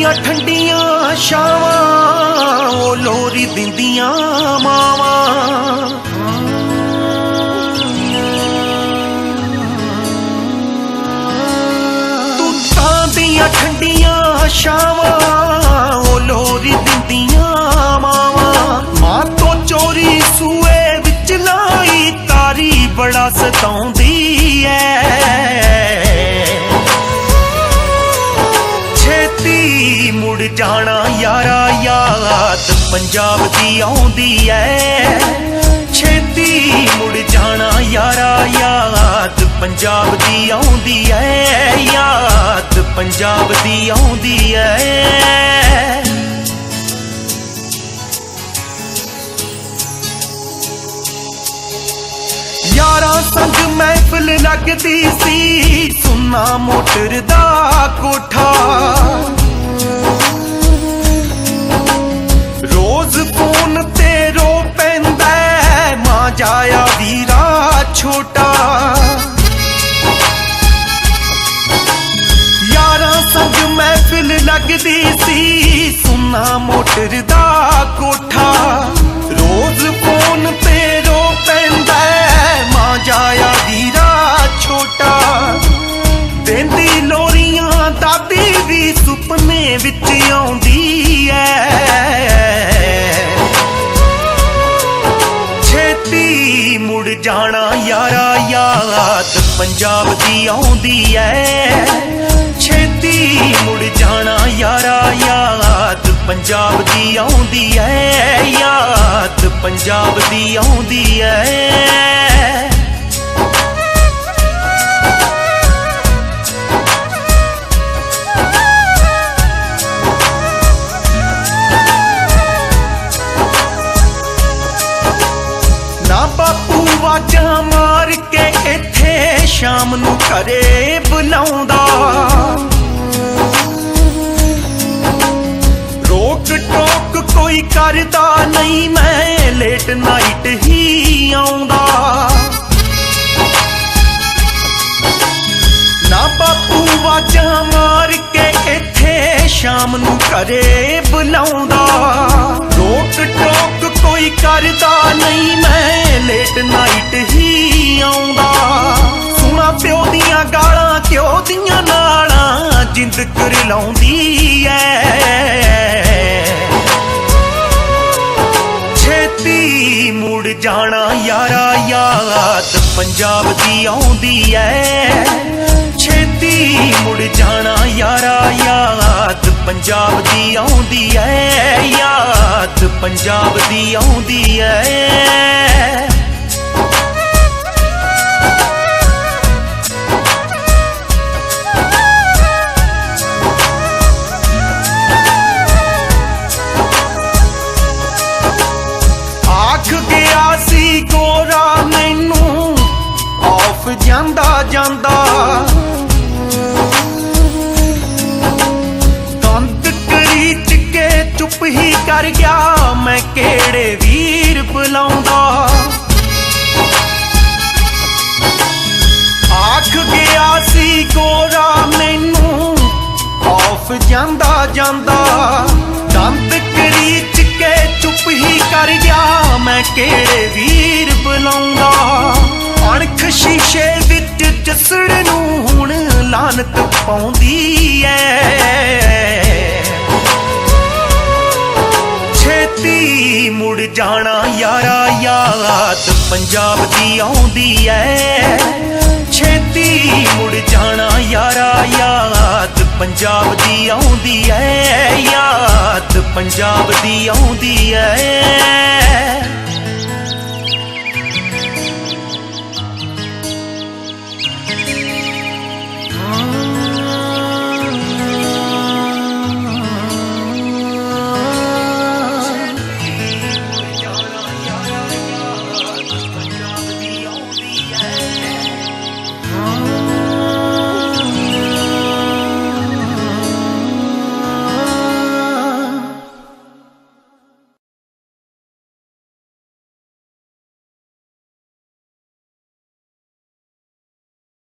ਦੀਆਂ ਠੰਡੀਆਂ ਛਾਵਾਂ ਉਹ ਲੋਰੀ ਦਿੰਦੀਆਂ ਮਾਵਾਂ। ਤੂਤਾਂ ਦੀਆਂ ਠੰਡੀਆਂ ਛਾਵਾਂ ਉਹ ਲੋਰੀ ਦਿੰਦੀਆਂ ਮਾਵਾਂ। ਮਾਂ ਤੋਂ ਚੋਰੀ ਸੂਏ ਵਿੱਚ ਲਾਈ ਤਾਰੀ ਬੜਾ ਸਤਾਉਂਦੀ ਐ। ਛੇਤੀ ਮੁੜ ਜਾਣਾ ਯਾਰਾ ਯਾਦ ਪੰਜਾਬ ਦੀ ਆਉਂਦੀ ਐ। ਛੇਤੀ ਮੁੜ ਜਾਣਾ ਯਾਰਾ ਯਾਦ ਪੰਜਾਬ ਦੀ ਆਉਂਦੀ ਐ। ਯਾਦ ਪੰਜਾਬ ਦੀ ਆਉਂਦੀ ਐ। यारां संग महफिल लगदी सी सुन्ना मोटर दा कोठा। रोज फोन ते रो पैंदा मां जाया वीरा छोटा। यारां संग महफिल लगदी सी सुन्ना मोटर दा कोठा। रोज फोन ते रो पैंदा जाया वीरा छोटा। देंदी लोरियां दादी भी सुपने विच आउंदी ऐ। छेती मुड़ जाना यारा याद पंजाब दी आउंदी ऐ। छेती मुड़ जाना यारा याद पंजाब दी आउंदी ऐ। याद पंजाब दी आउंदी ऐ। बापू वाजा मार के इत्थे शाम नू घरे बुलाउंदा। रोक टोक कोई करदा नहीं मैं लेट नाइट ही आउंदा। ना बापू वाजा मार के इत्थे शाम नू घरे बुलाउंदा। रोक टोक कोई करदा नहीं मैं लेट नाइट ही आउंदा। सुना प्यो दियां गालां क्यों दियां नालां जिंद कर लाउंदी ऐ। छेती मुड़ जाना यारा याद पंजाब दी आउंदी ऐ। छेती मुड़ जाना यारा याद पंजाब दी आउंदी ऐ। याद पंजाब दी आउंदी ऐ। आख गया सी गोरा मैनू ऑफ जांदा जांदा। दंद करीच के चुप ही कर गया मैं केड़े वीर बुलाउंदा। आख गया सी गोरा मैनू ऑफ जांदा जांदा। दंद करीच के चुप ही कर गया मैं केड़े वीर बुलाउंदा। अणख शीशे विच जसड़ नू हुण लानत पाउंदी ऐ। छेती मुड़ जाना यारा याद पंजाब दी आउंदी ऐ। छेती मुड़ जाना यारा याद पंजाब दी आउंदी ऐ। याद पंजाब दी आउंदी ऐ।